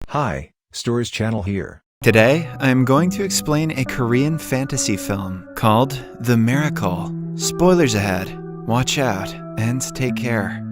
Hi, Stores Channel here. Today, I'm going to explain a Korean fantasy film called The Miracle. Spoilers ahead. Watch out and take care.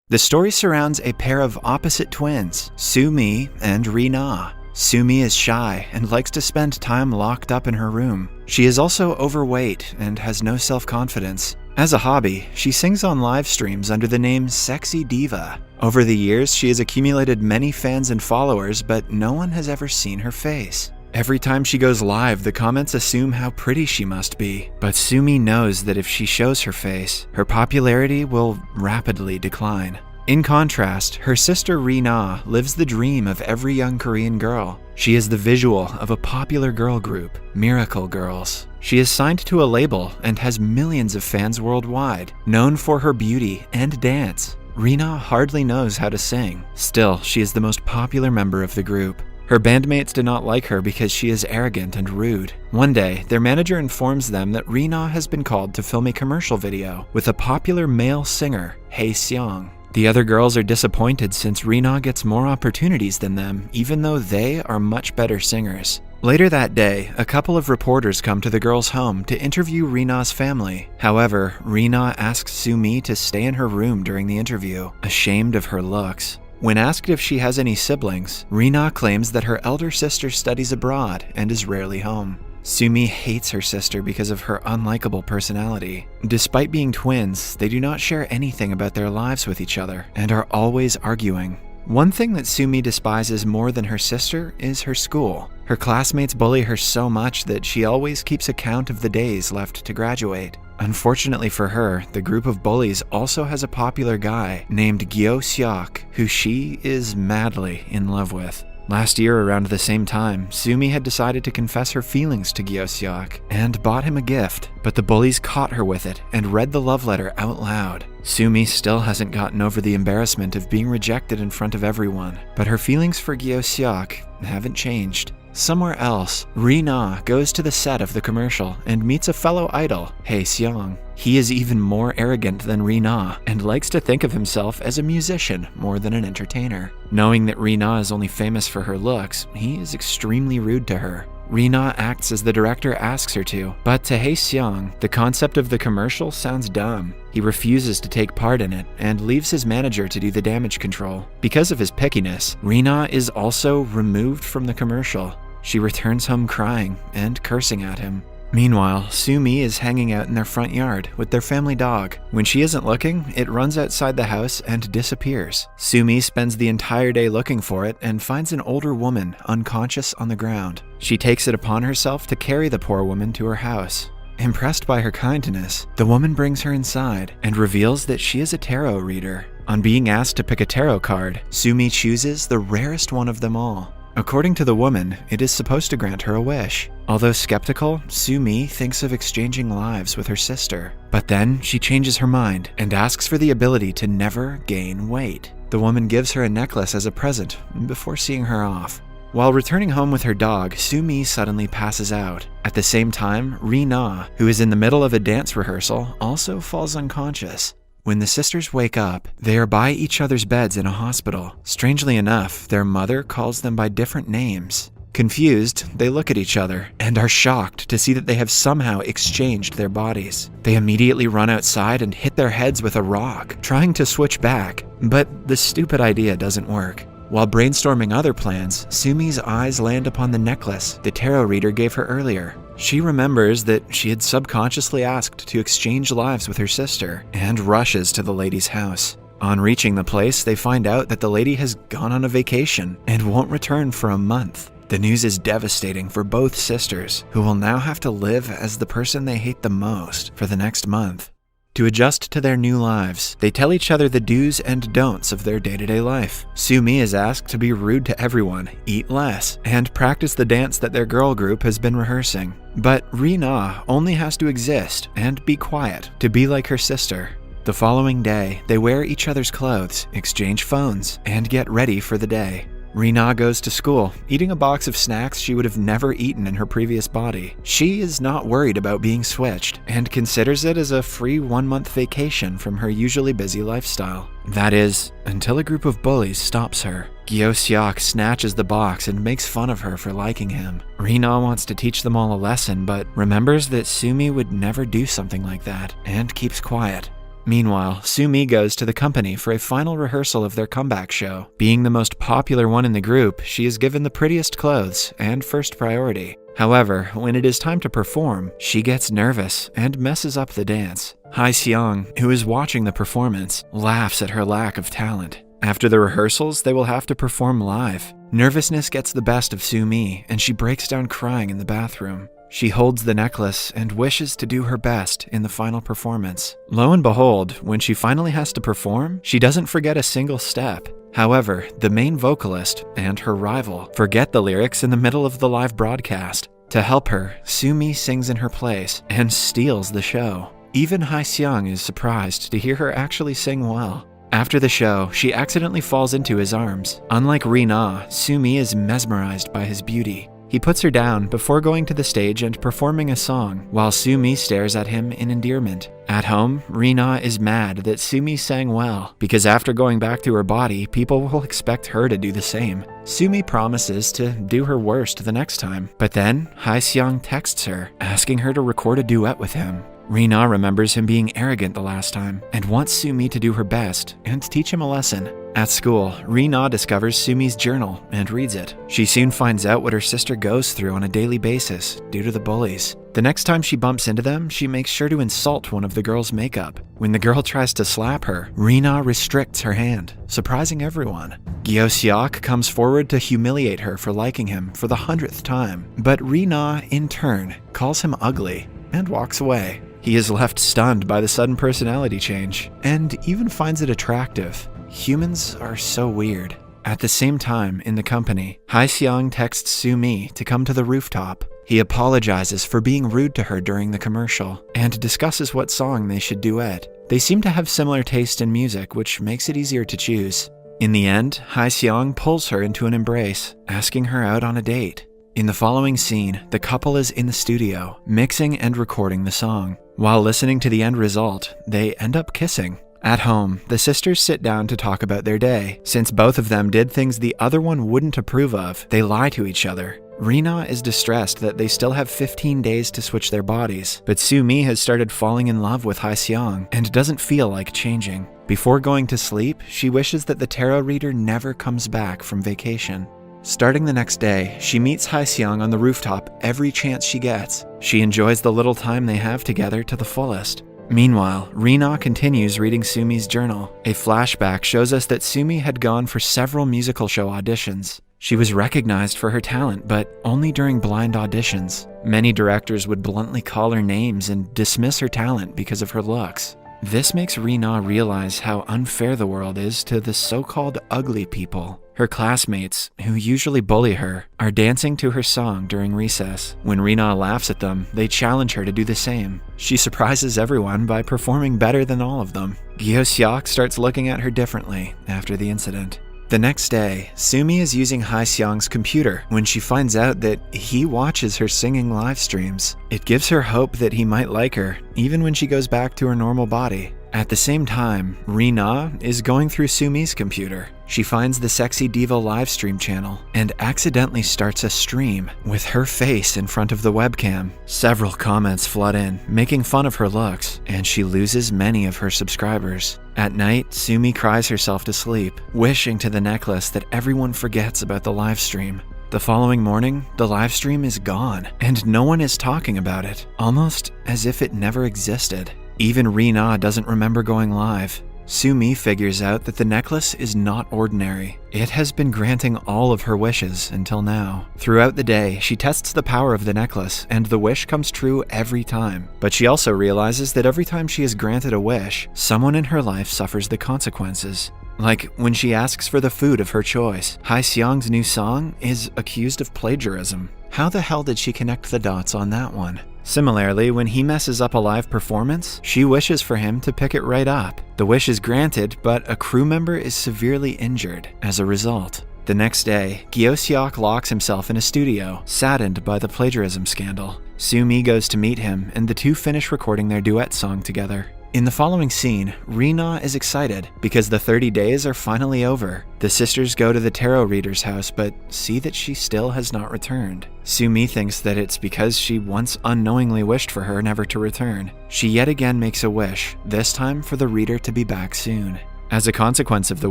The story surrounds a pair of opposite twins, Soo-mi and Ri-na. Soo-mi is shy and likes to spend time locked up in her room. She is also overweight and has no self-confidence. As a hobby, she sings on live streams under the name Sexy Diva. Over the years, she has accumulated many fans and followers, but no one has ever seen her face. Every time she goes live, the comments assume how pretty she must be. But Soo-mi knows that if she shows her face, her popularity will rapidly decline. In contrast, her sister Ri-na lives the dream of every young Korean girl. She is the visual of a popular girl group, Miracle Girls. She is signed to a label and has millions of fans worldwide, known for her beauty and dance. Ri-na hardly knows how to sing. Still, she is the most popular member of the group. Her bandmates do not like her because she is arrogant and rude. One day, their manager informs them that Ri-na has been called to film a commercial video with a popular male singer, Hae-seong. The other girls are disappointed since Ri-na gets more opportunities than them, even though they are much better singers. Later that day, a couple of reporters come to the girls' home to interview Ri-na's family. However, Ri-na asks Soo-mi to stay in her room during the interview, ashamed of her looks. When asked if she has any siblings, Ri-na claims that her elder sister studies abroad and is rarely home. Soo-mi hates her sister because of her unlikable personality. Despite being twins, they do not share anything about their lives with each other and are always arguing. One thing that Soo-mi despises more than her sister is her school. Her classmates bully her so much that she always keeps account of the days left to graduate. Unfortunately for her, the group of bullies also has a popular guy named Gyo-seok, who she is madly in love with. Last year, around the same time, Soo-mi had decided to confess her feelings to Gyo-seok and bought him a gift, but the bullies caught her with it and read the love letter out loud. Soo-mi still hasn't gotten over the embarrassment of being rejected in front of everyone, but her feelings for Gyo-seok haven't changed. Somewhere else, Ri-na goes to the set of the commercial and meets a fellow idol, Hae-seong. He is even more arrogant than Ri-na and likes to think of himself as a musician more than an entertainer. Knowing that Ri-na is only famous for her looks, he is extremely rude to her. Ri-na acts as the director asks her to, but to Hae-seong, the concept of the commercial sounds dumb. He refuses to take part in it and leaves his manager to do the damage control. Because of his pickiness, Ri-na is also removed from the commercial. She returns home crying and cursing at him. Meanwhile, Soo-mi is hanging out in their front yard with their family dog. When she isn't looking, it runs outside the house and disappears. Soo-mi spends the entire day looking for it and finds an older woman unconscious on the ground. She takes it upon herself to carry the poor woman to her house. Impressed by her kindness, the woman brings her inside and reveals that she is a tarot reader. On being asked to pick a tarot card, Soo-mi chooses the rarest one of them all. According to the woman, it is supposed to grant her a wish. Although skeptical, Soo-mi thinks of exchanging lives with her sister. But then she changes her mind and asks for the ability to never gain weight. The woman gives her a necklace as a present before seeing her off. While returning home with her dog, Soo-mi suddenly passes out. At the same time, Ri-na, who is in the middle of a dance rehearsal, also falls unconscious. When the sisters wake up, they are by each other's beds in a hospital. Strangely enough, their mother calls them by different names. Confused, they look at each other and are shocked to see that they have somehow exchanged their bodies. They immediately run outside and hit their heads with a rock, trying to switch back, but the stupid idea doesn't work. While brainstorming other plans, Soo-mi's eyes land upon the necklace the tarot reader gave her earlier. She remembers that she had subconsciously asked to exchange lives with her sister and rushes to the lady's house. On reaching the place, they find out that the lady has gone on a vacation and won't return for a month. The news is devastating for both sisters, who will now have to live as the person they hate the most for the next month. To adjust to their new lives, they tell each other the do's and don'ts of their day-to-day life. Soo-mi is asked to be rude to everyone, eat less, and practice the dance that their girl group has been rehearsing. But Ri-na only has to exist and be quiet to be like her sister. The following day, they wear each other's clothes, exchange phones, and get ready for the day. Rina goes to school, eating a box of snacks she would have never eaten in her previous body. She is not worried about being switched, and considers it as a free 1-month vacation from her usually busy lifestyle. That is, until a group of bullies stops her. Gyo-seok snatches the box and makes fun of her for liking him. Rina wants to teach them all a lesson, but remembers that Sumi would never do something like that, and keeps quiet. Meanwhile, Sumi goes to the company for a final rehearsal of their comeback show. Being the most popular one in the group, she is given the prettiest clothes and first priority. However, when it is time to perform, she gets nervous and messes up the dance. Hae-seong, who is watching the performance, laughs at her lack of talent. After the rehearsals, they will have to perform live. Nervousness gets the best of Sumi, and she breaks down crying in the bathroom. She holds the necklace and wishes to do her best in the final performance. Lo and behold, when she finally has to perform, she doesn't forget a single step. However, the main vocalist and her rival forget the lyrics in the middle of the live broadcast. To help her, Sumi sings in her place and steals the show. Even Hae-seong is surprised to hear her actually sing well. After the show, she accidentally falls into his arms. Unlike Rina, Sumi is mesmerized by his beauty. He puts her down before going to the stage and performing a song, while Sumi stares at him in endearment. At home, Rina is mad that Sumi sang well, because after going back to her body, people will expect her to do the same. Sumi promises to do her worst the next time, but then Hae-seong texts her, asking her to record a duet with him. Rina remembers him being arrogant the last time, and wants Sumi to do her best and teach him a lesson. At school, Rina discovers Sumi's journal and reads it. She soon finds out what her sister goes through on a daily basis due to the bullies. The next time she bumps into them, she makes sure to insult one of the girl's makeup. When the girl tries to slap her, Rina restricts her hand, surprising everyone. Gyo-seok comes forward to humiliate her for liking him for the 100th time, but Rina, in turn, calls him ugly and walks away. He is left stunned by the sudden personality change, and even finds it attractive. Humans are so weird. At the same time, in the company, Hae-seong texts Sumi to come to the rooftop. He apologizes for being rude to her during the commercial, and discusses what song they should duet. They seem to have similar taste in music, which makes it easier to choose. In the end, Hae-seong pulls her into an embrace, asking her out on a date. In the following scene, the couple is in the studio, mixing and recording the song. While listening to the end result, they end up kissing. At home, the sisters sit down to talk about their day. Since both of them did things the other one wouldn't approve of, they lie to each other. Rina is distressed that they still have 15 days to switch their bodies, but Sumi has started falling in love with Hae-seong and doesn't feel like changing. Before going to sleep, she wishes that the tarot reader never comes back from vacation. Starting the next day, she meets Hae-seong on the rooftop every chance she gets. She enjoys the little time they have together to the fullest. Meanwhile, Rina continues reading Sumi's journal. A flashback shows us that Sumi had gone for several musical show auditions. She was recognized for her talent, but only during blind auditions. Many directors would bluntly call her names and dismiss her talent because of her looks. This makes Rina realize how unfair the world is to the so-called ugly people. Her classmates, who usually bully her, are dancing to her song during recess. When Rina laughs at them, they challenge her to do the same. She surprises everyone by performing better than all of them. Gyo-seok starts looking at her differently after the incident. The next day, Sumi is using Hae-seong's computer when she finds out that he watches her singing live streams. It gives her hope that he might like her, even when she goes back to her normal body. At the same time, Rina is going through Sumi's computer. She finds the Sexy Diva livestream channel and accidentally starts a stream with her face in front of the webcam. Several comments flood in, making fun of her looks, and she loses many of her subscribers. At night, Sumi cries herself to sleep, wishing to the necklace that everyone forgets about the livestream. The following morning, the livestream is gone, and no one is talking about it, almost as if it never existed. Even Rina doesn't remember going live. Sumi figures out that the necklace is not ordinary. It has been granting all of her wishes until now. Throughout the day, she tests the power of the necklace, and the wish comes true every time. But she also realizes that every time she is granted a wish, someone in her life suffers the consequences. Like when she asks for the food of her choice, Hae-seong's new song is accused of plagiarism. How the hell did she connect the dots on that one? Similarly, when he messes up a live performance, she wishes for him to pick it right up. The wish is granted, but a crew member is severely injured as a result. The next day, Gyeosyeok locks himself in a studio, saddened by the plagiarism scandal. Soo-mi goes to meet him, and the two finish recording their duet song together. In the following scene, Rina is excited because the 30 days are finally over. The sisters go to the tarot reader's house but see that she still has not returned. Soo-mi thinks that it's because she once unknowingly wished for her never to return. She yet again makes a wish, this time for the reader to be back soon. As a consequence of the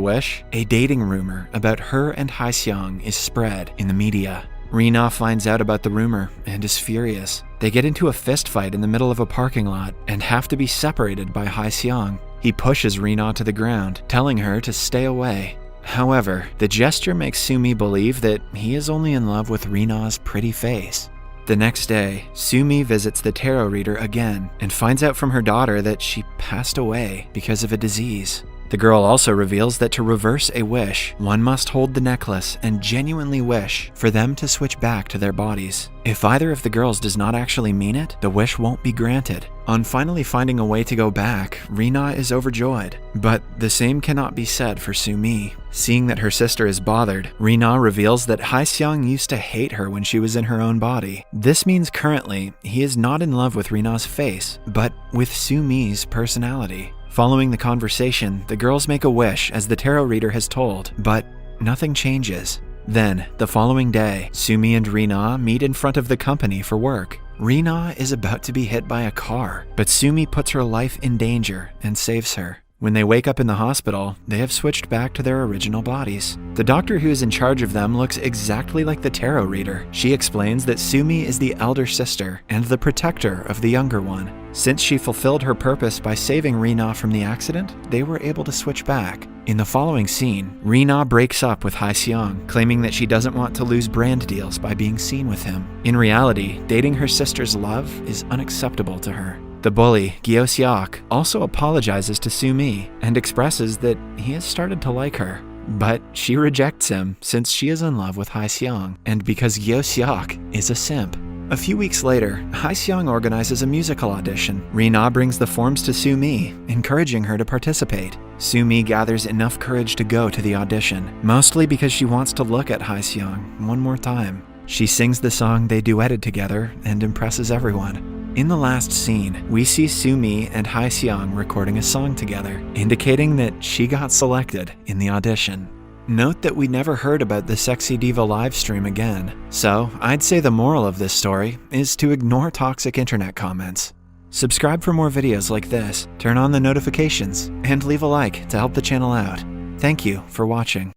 wish, a dating rumor about her and Hae-seong is spread in the media. Rina finds out about the rumor and is furious. They get into a fist fight in the middle of a parking lot and have to be separated by Hae-seong. He pushes Rina to the ground, telling her to stay away. However, the gesture makes Soo-mi believe that he is only in love with Rina's pretty face. The next day, Soo-mi visits the tarot reader again and finds out from her daughter that she passed away because of a disease. The girl also reveals that to reverse a wish, one must hold the necklace and genuinely wish for them to switch back to their bodies. If either of the girls does not actually mean it, the wish won't be granted. On finally finding a way to go back, Rina is overjoyed. But the same cannot be said for Soo-mi. Seeing that her sister is bothered, Rina reveals that Hae-seong used to hate her when she was in her own body. This means currently, he is not in love with Rina's face, but with Soo-mi's personality. Following the conversation, the girls make a wish as the tarot reader has told, but nothing changes. Then, the following day, Soo-mi and Rina meet in front of the company for work. Rina is about to be hit by a car, but Soo-mi puts her life in danger and saves her. When they wake up in the hospital, they have switched back to their original bodies. The doctor who is in charge of them looks exactly like the tarot reader. She explains that Soo-mi is the elder sister and the protector of the younger one. Since she fulfilled her purpose by saving Rina from the accident, they were able to switch back. In the following scene, Rina breaks up with Hae-seong, claiming that she doesn't want to lose brand deals by being seen with him. In reality, dating her sister's love is unacceptable to her. The bully, Gyeosyeok, also apologizes to Soo-mi and expresses that he has started to like her. But she rejects him since she is in love with Hae-seong, and because Gyeosyeok is a simp. A few weeks later, Hae-seong organizes a musical audition. Rina brings the forms to Soo-mi, encouraging her to participate. Soo-mi gathers enough courage to go to the audition, mostly because she wants to look at Hae-seong one more time. She sings the song they duetted together and impresses everyone. In the last scene, we see Soo-mi and Hae-seong recording a song together, indicating that she got selected in the audition. Note that we never heard about the Sexy Diva livestream again, so I'd say the moral of this story is to ignore toxic internet comments. Subscribe for more videos like this, turn on the notifications, and leave a like to help the channel out. Thank you for watching.